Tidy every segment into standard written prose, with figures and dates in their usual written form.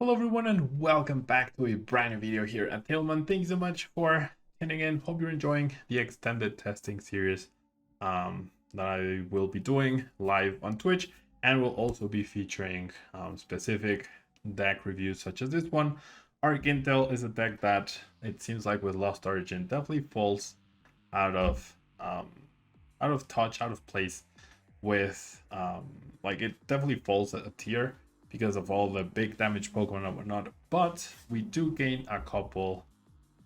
Hello everyone and welcome back to a brand new video here at Tablemon. Thanks so much for tuning in. Hope you're enjoying the extended testing series that I will be doing live on Twitch, and will also be featuring specific deck reviews such as this one. Intel is a deck that it seems like with Lost Origin definitely falls out of touch, out of place with like it definitely falls a tier because of all the big damage Pokemon and whatnot. But we do gain a couple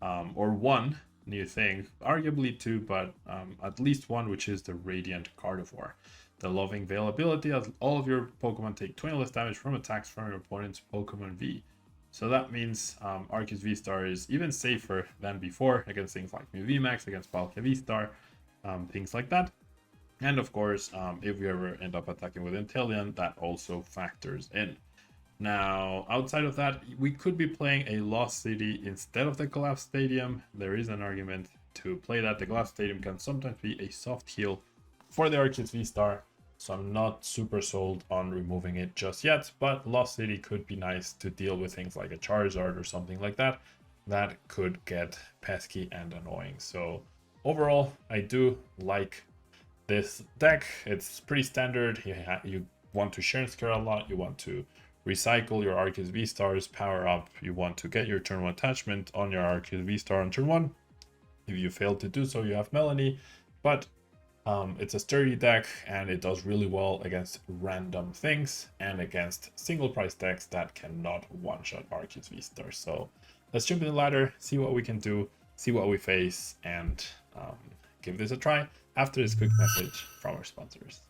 or one new thing, arguably two, but at least one, which is the Radiant Gardevoir. The Loving Veil ability as all of your Pokemon take 20 less damage from attacks from your opponent's Pokemon V. So that means Arceus VSTAR is even safer than before against things like Mew VMAX, against Palkia VSTAR, things like that. And of course, if we ever end up attacking with Inteleon, that also factors in. Now, outside of that, we could be playing a Lost City instead of the Collapsed Stadium. There is an argument to play that. The Collapsed Stadium can sometimes be a soft heal for the Arceus V-Star, so I'm not super sold on removing it just yet, but Lost City could be nice to deal with things like a Charizard or something like that. That could get pesky and annoying. So overall, I do like this deck. It's pretty standard. You want to share and scare a lot. You want to recycle your Arceus V-Stars, power up. You want to get your turn 1 attachment on your Arceus V-Star on turn 1. If you fail to do so, you have Melanie. But it's a sturdy deck, and it does really well against random things and against single price decks that cannot one-shot Arceus V-Star. So let's jump in the ladder, see what we can do, see what we face, and give this a try after this quick message from our sponsors.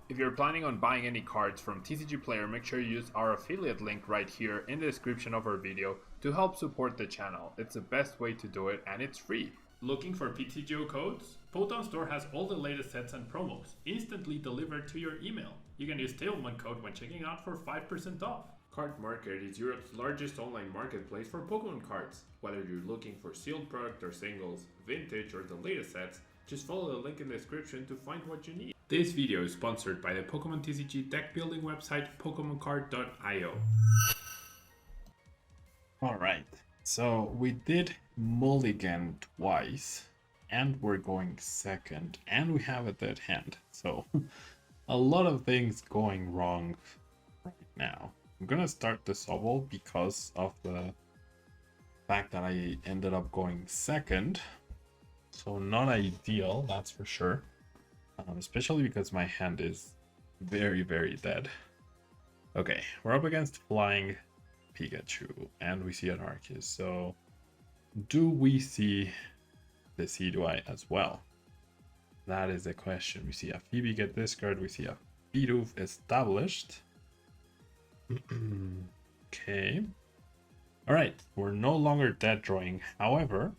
If you're planning on buying any cards from TCG Player, make sure you use our affiliate link right here in the description of our video to help support the channel. It's the best way to do it, and it's free. Looking for PTGO codes? Photon Store has all the latest sets and promos instantly delivered to your email. You can use Tablemon code when checking out for 5% off. Card Market is Europe's largest online marketplace for Pokemon cards. Whether you're looking for sealed product or singles, vintage or the latest sets, just follow the link in the description to find what you need. This video is sponsored by the Pokemon TCG deck building website PokemonCard.io. Alright, so we did mulligan twice, and we're going second, and we have a dead hand. So a lot of things going wrong right now. I'm gonna start the Sobble because of the fact that I ended up going second. So not ideal, that's for sure. Especially because my hand is very, very dead. Okay, we're up against Flying Pikachu, and we see an Arceus. So do we see the Seaduai as well? That is the question. We see a Phoebe get discard, we see a Bidoof established. Okay. Alright, we're no longer dead drawing. However,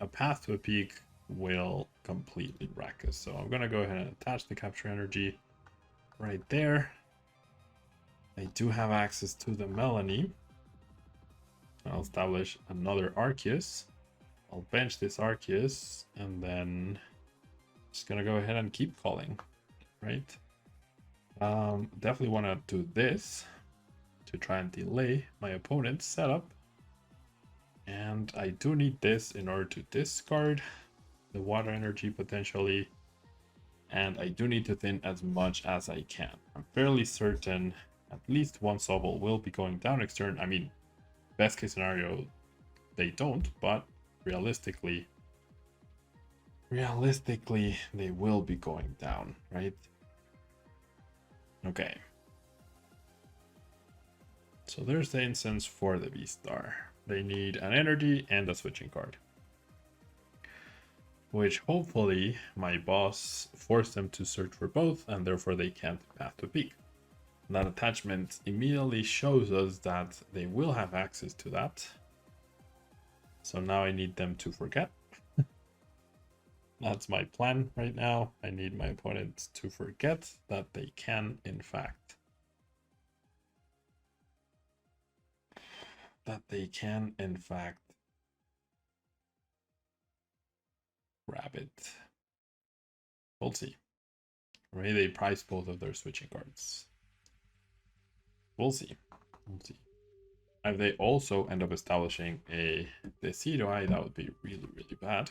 a Path to a Peak will completely wreck us. So I'm going to go ahead and attach the Capture Energy right there. I do have access to the Melanie. I'll establish another Arceus. I'll bench this Arceus, and then just going to go ahead and keep calling, right? Definitely want to do this to try and delay my opponent's setup. And I do need this in order to discard the water energy potentially. And I do need to thin as much as I can. I'm fairly certain at least one Sobble will be going down next turn. I mean, best case scenario, they don't, but realistically, they will be going down, right? Okay. So there's the instance for the V-Star. They need an energy and a switching card, which hopefully my boss forced them to search for both, and therefore they can't Path to Peak. That attachment immediately shows us that they will have access to that. So now I need them to forget. That's my plan right now. I need my opponent to forget that they can, in fact, grab it. We'll see. Maybe they price both of their switching cards. We'll see. We'll see. If they also end up establishing a Decidueye, that would be really, really bad.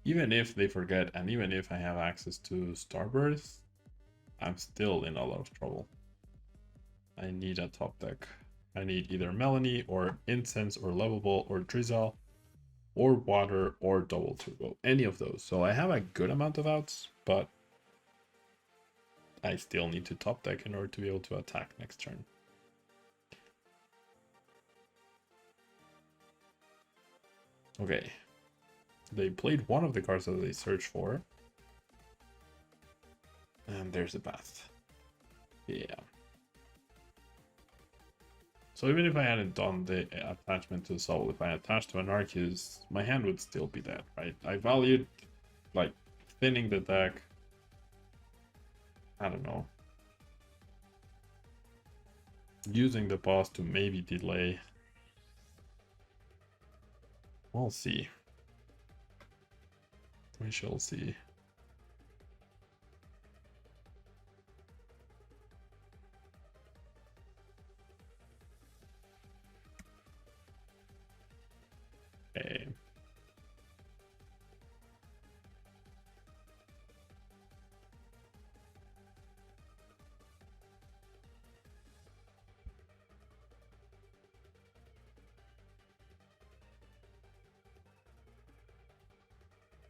Even if they forget, and even if I have access to Starburst, I'm still in a lot of trouble. I need a top deck. I need either Melanie or Incense or Lovable or Drizzle or Water or Double Turbo. Any of those. So I have a good amount of outs, but I still need to top deck in order to be able to attack next turn. Okay. They played one of the cards that they searched for. And there's a path. Yeah. So even if I hadn't done the attachment to the Soul, if I attached to an Arceus, my hand would still be dead, right? I valued, like, thinning the deck. I don't know. Using the boss to maybe delay. We'll see. We shall see. Okay.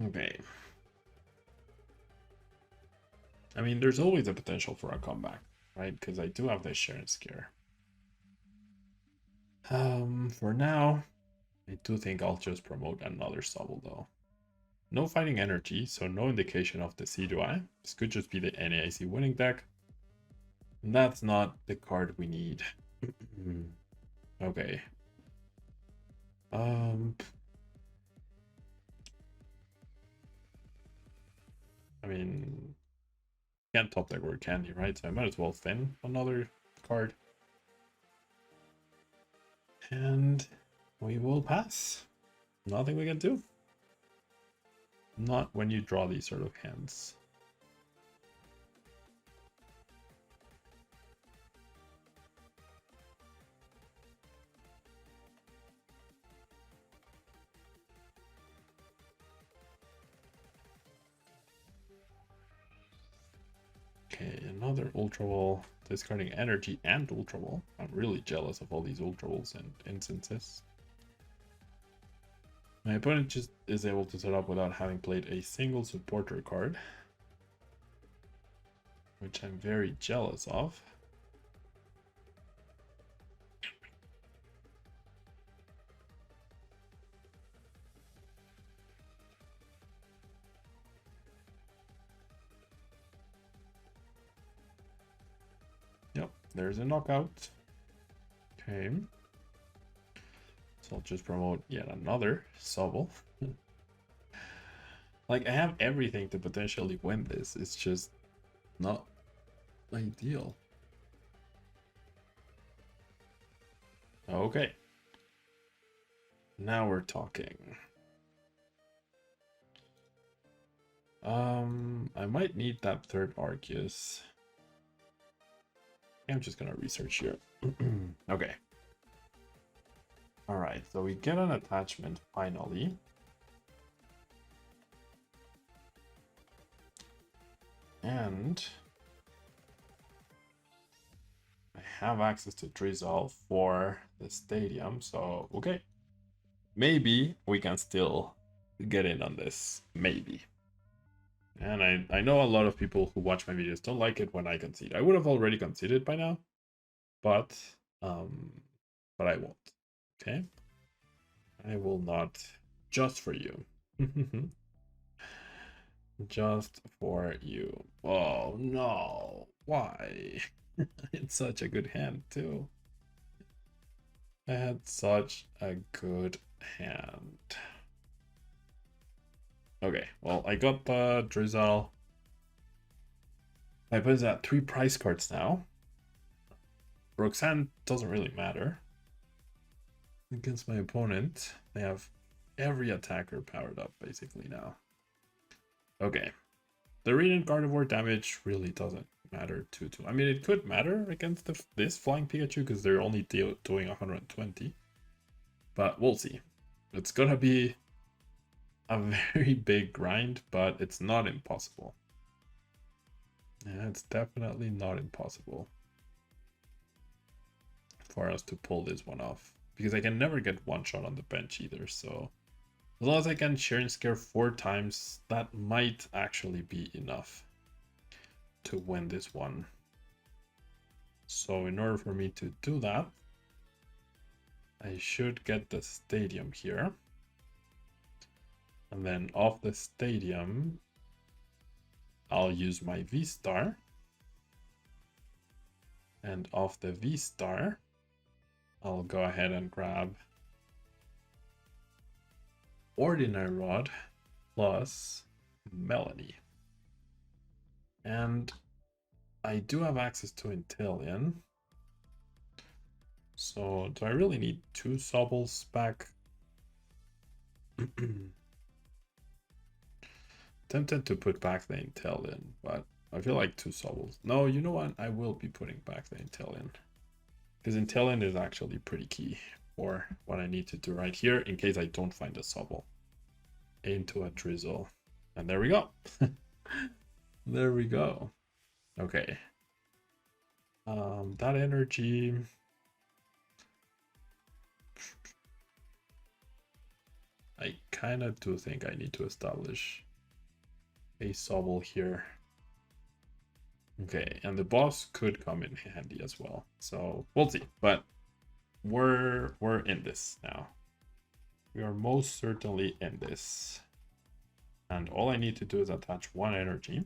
Okay. I mean, there's always a potential for a comeback, right? Because I do have the Sharon Scare. For now, I do think I'll just promote another Sobble though. No fighting energy, so no indication of the Decidueye. This could just be the NAIC winning deck. And that's not the card we need. Okay. I mean, can't top deck word candy, right? So I might as well thin another card. And we will pass. Nothing we can do. Not when you draw these sort of hands. Okay, another Ultra Ball. Discarding energy and Ultra Ball. I'm really jealous of all these Ultra Balls and instances. My opponent just is able to set up without having played a single supporter card, which I'm very jealous of. Yep, there's a knockout. Okay. So I'll just promote yet another Sobble. Like, I have everything to potentially win this. It's just not ideal. Okay. Now we're talking. I might need that third Arceus. I'm just gonna research here. Okay. Alright, so we get an attachment finally. And I have access to Drizzle for the stadium, so okay. Maybe we can still get in on this. Maybe. And I know a lot of people who watch my videos don't like it when I concede. I would have already conceded by now, but I won't. Okay? I will not. Just for you. Just for you. Oh no. Why? It's such a good hand too. I had such a good hand. Okay, well, I got the Drizzle. My opponent's at 3 price cards now. Roxanne doesn't really matter. Against my opponent, they have every attacker powered up basically now. Okay. The Radiant Gardevoir damage really doesn't matter too. I mean, it could matter against this flying Pikachu because they're only doing 120. But we'll see. It's gonna be a very big grind, but it's not impossible. Yeah, it's definitely not impossible for us to pull this one off. Because I can never get one shot on the bench either, so as long as I can share and scare 4 times, that might actually be enough to win this one. So in order for me to do that, I should get the stadium here. And then off the stadium, I'll use my V-Star. And off the V-Star, I'll go ahead and grab Ordinary Rod plus Melanie. And I do have access to Inteleon. So do I really need 2 Sobbles back? Tempted to put back the Inteleon, but I feel like 2 Sobbles. No, you know what? I will be putting back the Inteleon. Because Inteleon is actually pretty key for what I need to do right here in case I don't find a Sobble. Into a Drizzle. And there we go. There we go. Okay. That energy... I kind of do think I need to establish a Sobble here. Okay, and the boss could come in handy as well. So we'll see, but we're in this now. We are most certainly in this. And all I need to do is attach 1 energy.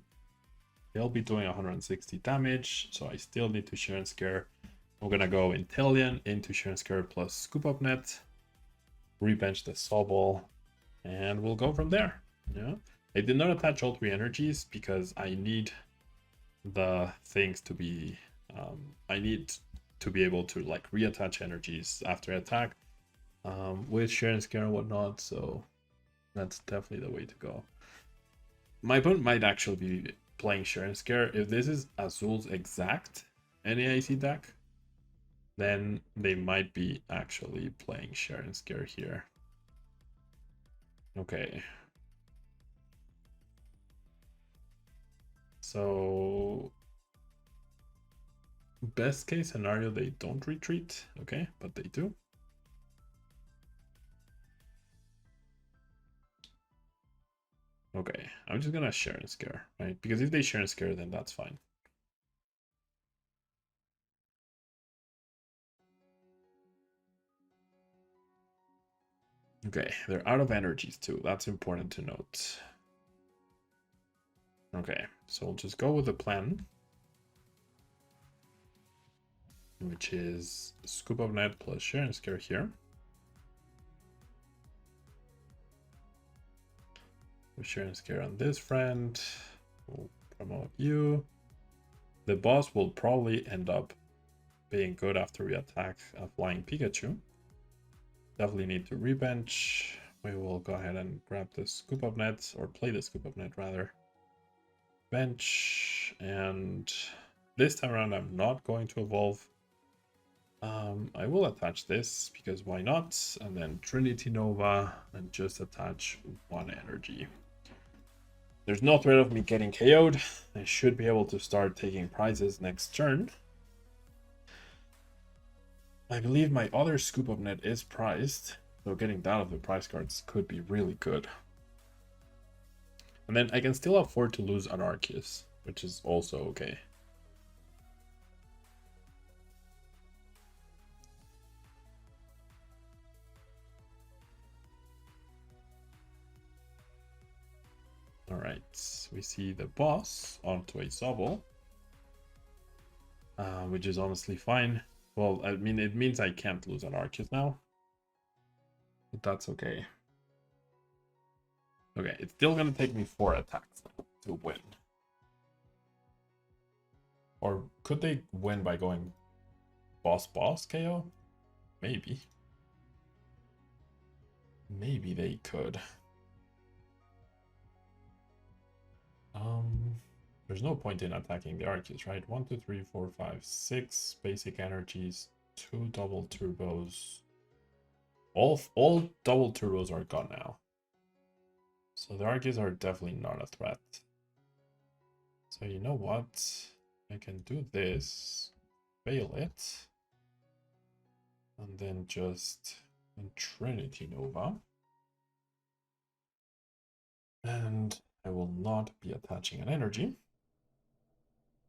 They'll be doing 160 damage, so I still need to share and scare. I'm gonna go Inteleon into share and scare plus scoop up net, rebench the Sobble, and we'll go from there. Yeah, I did not attach all 3 energies because I need the things to be I need to be able to like reattach energies after attack with share and scare and whatnot, so that's definitely the way to go. My opponent might actually be playing share and scare. If this is Azul's exact NAIC deck, then they might be actually playing share and scare here. Okay, so best case scenario, they don't retreat. Okay, but they do. Okay, I'm just gonna share and scare, right? Because if they share and scare, then that's fine. Okay, they're out of energies too. That's important to note. Okay, so we'll just go with the plan, which is scoop of net plus share and scare here. We share and scare on this friend. We'll promote you. The boss will probably end up being good after we attack a flying Pikachu. Definitely need to rebench. We will go ahead and grab the scoop of net, or play the scoop of net rather. Bench, and this time around I'm not going to evolve. I will attach this because why not, and then Trinity Nova and just attach 1 energy. There's no threat of me getting KO'd. I should be able to start taking prizes next turn. I believe my other scoop of net is prized, so getting that of the prize cards could be really good. And then I can still afford to lose an Arceus, which is also okay. Alright, we see the boss onto a Sobble, which is honestly fine. Well, I mean, it means I can't lose an Arceus now, but that's okay. Okay, it's still gonna take me 4 attacks to win. Or could they win by going boss KO? Maybe. Maybe they could. there's no point in attacking the Arceus, right? 1, 2, 3, 4, 5, 6 basic energies, 2 double turbos. All double turbos are gone now. So the Arceus are definitely not a threat. So you know what? I can do this, fail it, and then just Trinity Nova. And I will not be attaching an energy.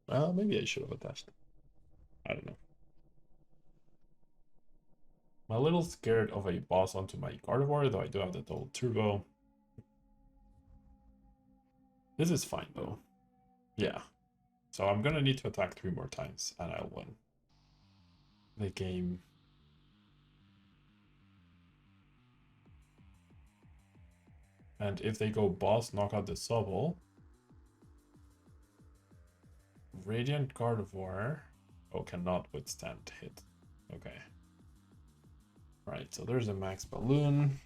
Well, maybe I should have attached it. I don't know. I'm a little scared of a boss onto my Gardevoir, though I do have the double turbo. This is fine, though. Yeah. So I'm gonna need to attack 3 more times, and I'll win the game. And if they go boss, knock out the Sobble. Radiant Gardevoir. Oh, cannot withstand hit. Okay. Right, so there's a max balloon.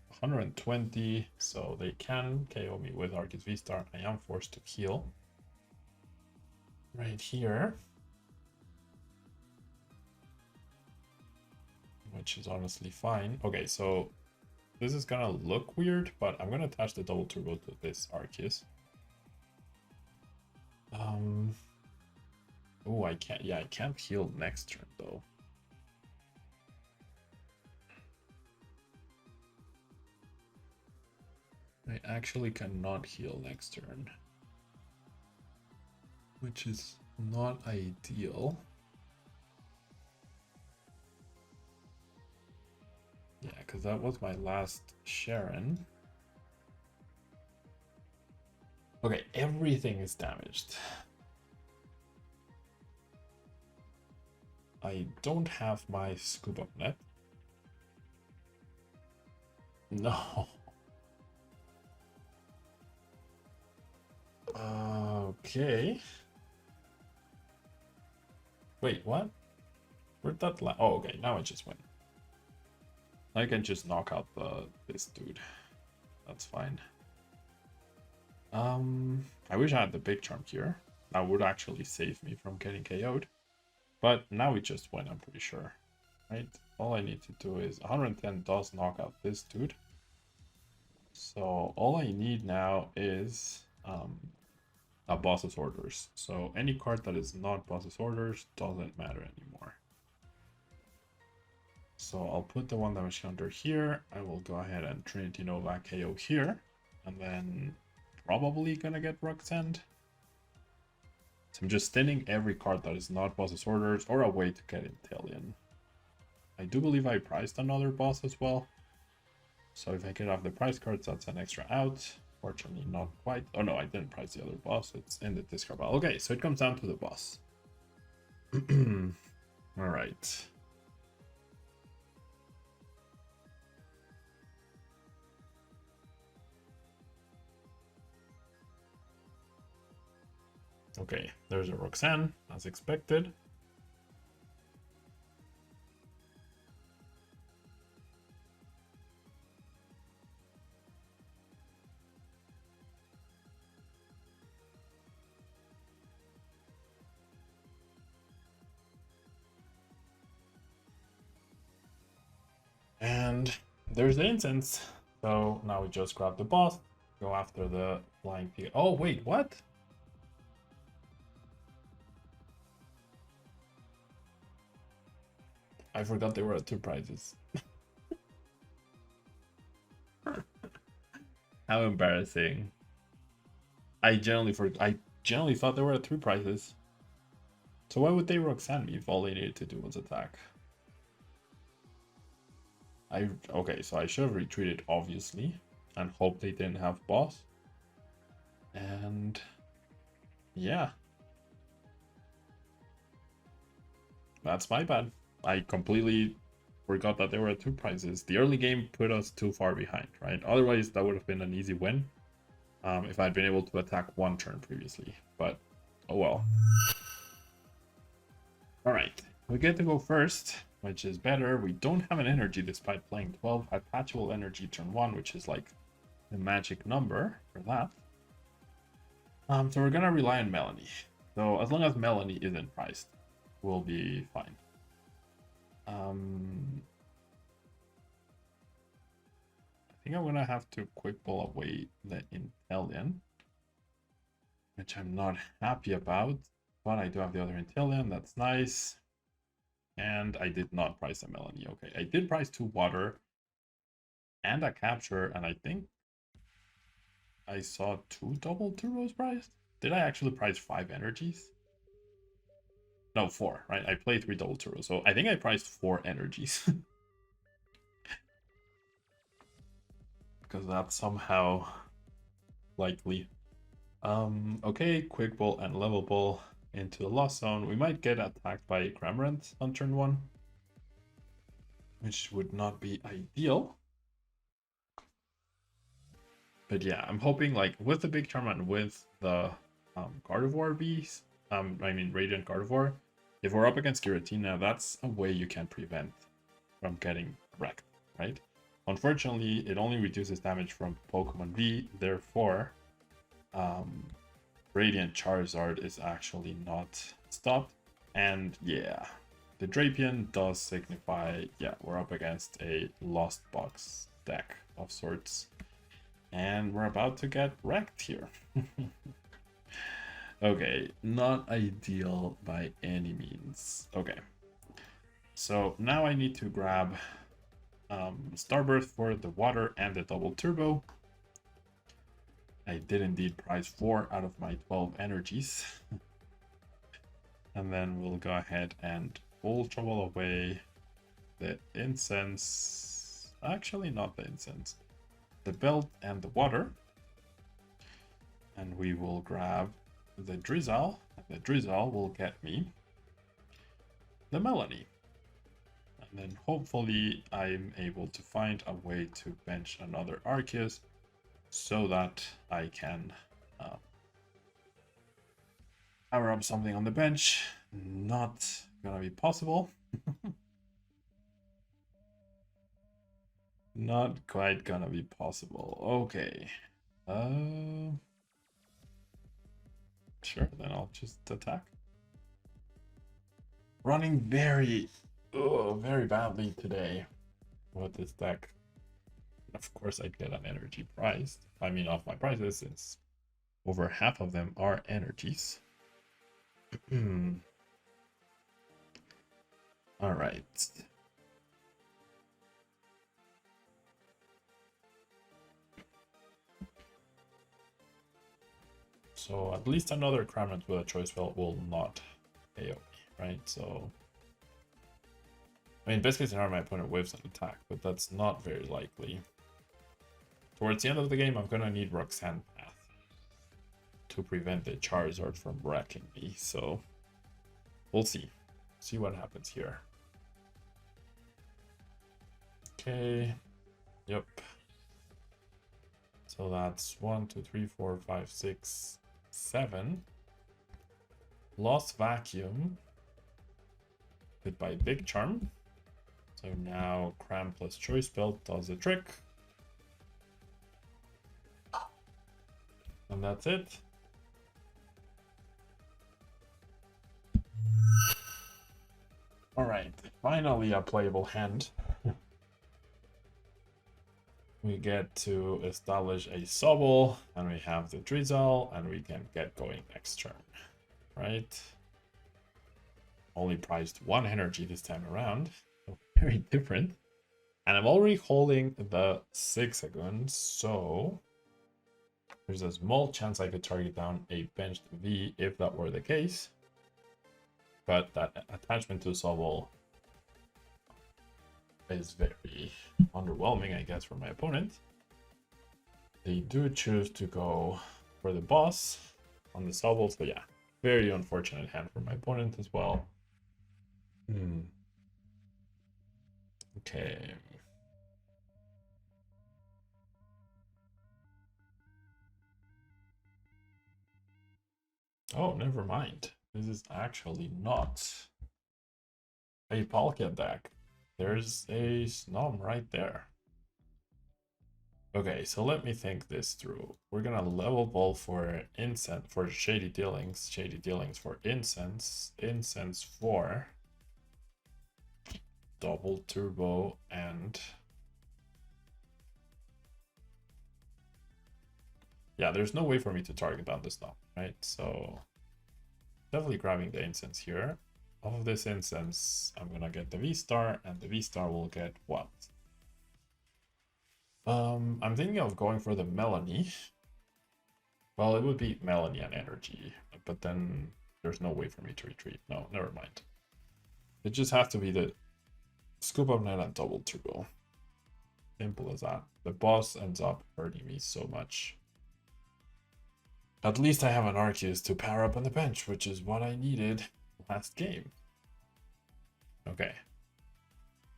120, so they can KO me with Arceus VSTAR. I am forced to heal. Right here. Which is honestly fine. Okay, so this is gonna look weird, but I'm gonna attach the double turbo to this Arceus. Oh, I can't. Yeah, I can't heal next turn though. I actually cannot heal next turn, which is not ideal. Yeah, because that was my last Sharon. Okay, everything is damaged. I don't have my scoop up net. No. Okay. Wait, what? Where'd that oh, okay, now I just win. I can just knock out this dude. That's fine. I wish I had the big charm here. That would actually save me from getting KO'd. But now we just win, I'm pretty sure. Right? All I need to do is 110 does knock out this dude. So all I need now is a boss's orders. So any card that is not boss's orders doesn't matter anymore. So I'll put the 1 damage counter here. I will go ahead and Trinity Nova KO here. And then probably gonna get Roxanne. So I'm just thinning every card that is not boss's orders or a way to get Inteleon. I do believe I priced another boss as well. So if I get off the price cards, that's an extra out. Fortunately, not quite. Oh no, I didn't price the other boss. It's in the discard pile. Okay, so it comes down to the boss. All right. Okay, there's a Roxanne, as expected. And there's the incense. So now we just grab the boss, go after the flying pig. Oh, wait, what? I forgot they were at 2 prizes. How embarrassing. I generally thought they were at 3 prizes. So why would they Roxanne me if all they needed to do was attack? Okay, so I should have retreated, obviously, and hope they didn't have boss. And yeah, that's my bad. I completely forgot that they were at 2 prizes. The early game put us too far behind, right? Otherwise, that would have been an easy win if I'd been able to attack 1 turn previously. But oh well. All right, we get to go first, which is better. We don't have an energy despite playing 12. Attachable energy turn 1, which is like the magic number for that. So we're gonna rely on Melanie. So as long as Melanie isn't priced, we'll be fine. I think I'm gonna have to quick pull away the Inteleon, which I'm not happy about, but I do have the other Inteleon, that's nice. And I did not price a Melanie. Okay, I did price 2 water and a capture, and I think I saw 2 double turbos priced. Did I actually price 5 energies? No, 4, right? I played 3 double turbos, so I think I priced 4 energies. Because that's somehow likely. Okay, quick ball and level ball into the lost zone. We might get attacked by Cramorant on turn 1, which would not be ideal. But yeah, I'm hoping like with the big charm and with the Gardevoir bees, Radiant Gardevoir, if we're up against Giratina, that's a way you can prevent from getting wrecked, right? Unfortunately, it only reduces damage from Pokemon V, therefore, Radiant Charizard is actually not stopped. And yeah, the Drapion does signify, yeah, we're up against a Lost Box deck of sorts. And we're about to get wrecked here. Okay, not ideal by any means. Okay, so now I need to grab Starburst for the water and the double turbo. I did indeed prize 4 out of my 12 energies. And then we'll go ahead and ultra ball away the incense. Actually, not the incense. The belt and the water. And we will grab the Drizzle. The Drizzle will get me the Melanie. And then hopefully I'm able to find a way to bench another Arceus so that I can power up something on the bench. Not gonna be possible. Not quite gonna be possible. Okay. Sure, then I'll just attack. Running very badly today with this deck. Of course, I'd get an energy prize. I mean, off my prizes, since over half of them are energies. All right. So at least another Cramorant with a choice belt will not AoE, right? So, I mean, best case scenario, my opponent whiffs an attack, but that's not very likely. Towards the end of the game, I'm gonna need Roxanne Path to prevent the Charizard from wrecking me. So we'll see. See what happens here. Okay. Yep. So that's 1, 2, 3, 4, 5, 6, 7. Lost Vacuum. Hit by Big Charm. So now Cram plus Choice Belt does the trick. And that's it. Alright, finally a playable hand. We get to establish a Sobble, and we have the Drizzle, and we can get going next turn, right? Only priced 1 energy this time around, so very different. And I'm already holding the Zigzagoon, so there's a small chance I could target down a benched V if that were the case. But that attachment to Sobble is very underwhelming, I guess, for my opponent. They do choose to go for the boss on the Sobble, so yeah, very unfortunate hand for my opponent as well. Okay. Oh, never mind. This is actually not a Palkia deck. There's a Snom right there. Okay, so let me think this through. We're gonna level ball for incense for shady dealings for incense for double turbo, and yeah, there's no way for me to target down this now, right? So definitely grabbing the incense here. Off of this incense, I'm gonna get the V-Star, and the V-Star will get what? I'm thinking of going for the Melanie. Well, it would be Melanie and Energy, but then there's no way for me to retreat. No, never mind. It just has to be the Scoop Up Net and Double Turbo. Simple as that. The boss ends up hurting me so much. At least I have an Arceus to power up on the bench, which is what I needed last game. Okay.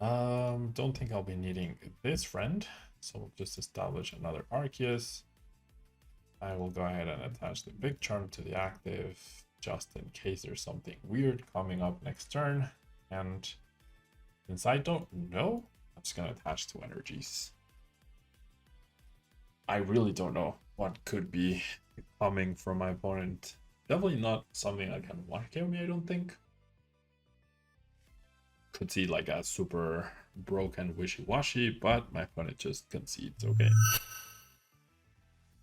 Don't think I'll be needing this friend, so we'll just establish another Arceus. I will go ahead and attach the Big Charm to the active, just in case there's something weird coming up next turn. And since I don't know, I'm just gonna attach 2 energies. I really don't know what could be coming from my opponent. Definitely not something that can one-KO me, I don't think. Could see like a super broken wishy-washy, but my opponent just concedes. Okay.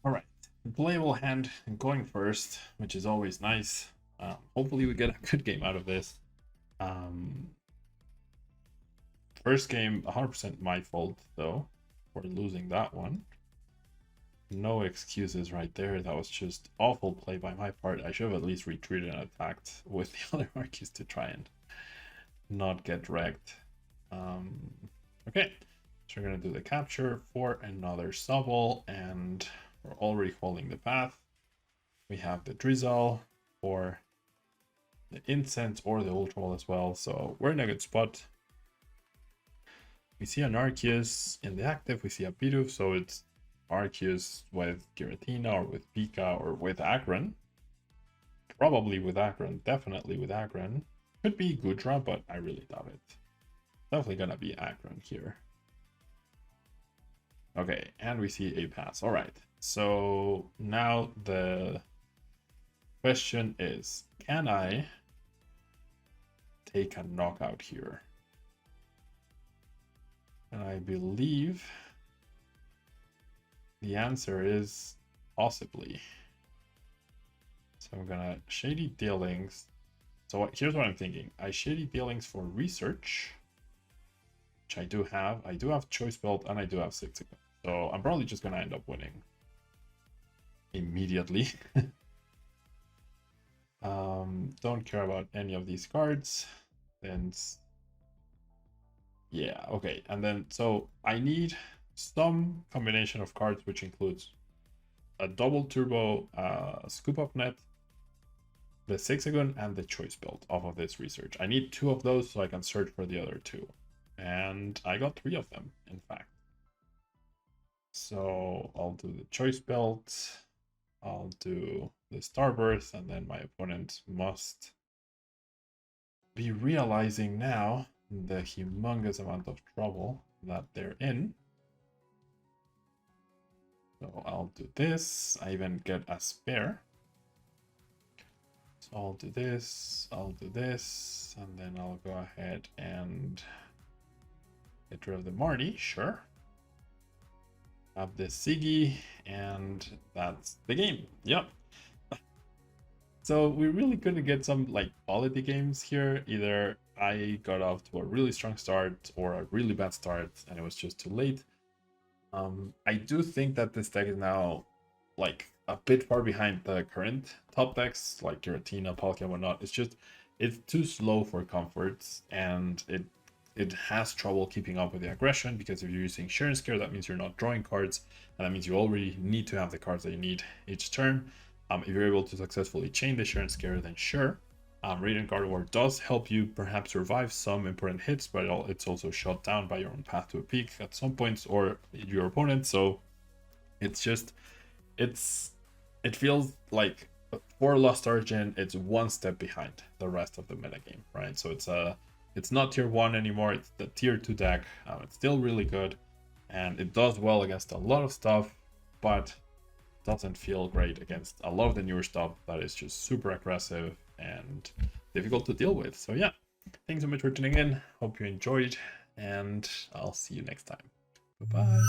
All right. Playable hand going first, which is always nice. Hopefully we get a good game out of this. First game, 100% my fault though, for losing that one. No excuses right there. That was just awful play by my part. I should have at least retreated and attacked with the other Arceus to try and not get wrecked. Okay, so we're gonna do the capture for another Sobble, and we're already holding the path. We have the Drizzle or the Incense or the Ultra Ball as well, so we're in a good spot. We see an Arceus in the active, we see a Bidoof, so it's Arceus with Giratina or with Pika or with Aggron. Probably with Aggron, definitely with Aggron. Could be Gudra, but I really doubt it. Definitely gonna be Aggron here. Okay, and we see a pass. All right, so now the question is, can I take a knockout here? And I believe the answer is possibly. So I'm gonna Shady Dealings. So here's what I'm thinking. I Shady Dealings for research, which I do have. I do have Choice Belt and I do have 6 seconds. So I'm probably just gonna end up winning immediately. Don't care about any of these cards. Then yeah, okay. And then so I need some combination of cards which includes a double turbo Scoop Up Net, the Zigzagoon, and the Choice Belt off of this research. I need 2 of those so I can search for the other 2. And I got 3 of them, in fact. So I'll do the Choice Belt, I'll do the Starburst, and then my opponent must be realizing now the humongous amount of trouble that they're in. So I'll do this. I even get a spare. So I'll do this, and then I'll go ahead and get rid of the Marty, sure. Have the Siggy, and that's the game. Yep. So we really couldn't get some like quality games here. Either I got off to a really strong start or a really bad start and it was just too late. I do think that this deck is now like a bit far behind the current top decks like Giratina, Palkia, and whatnot. It's too slow for comforts, and it has trouble keeping up with the aggression, because if you're using Share and Scare, that means you're not drawing cards, and that means you already need to have the cards that you need each turn. If you're able to successfully chain the Share and Scare, then sure. Radiant Gardevoir does help you perhaps survive some important hits, but it's also shot down by your own path to a peak at some points or your opponent. So it's just, it feels like for Lost Origin, it's one step behind the rest of the metagame, right? So it's not tier 1 anymore, it's the tier 2 deck. It's still really good. and it does well against a lot of stuff, but doesn't feel great against a lot of the newer stuff that is just super aggressive and difficult to deal with. So yeah, thanks so much for tuning in. Hope you enjoyed, and I'll see you next time. Bye-bye.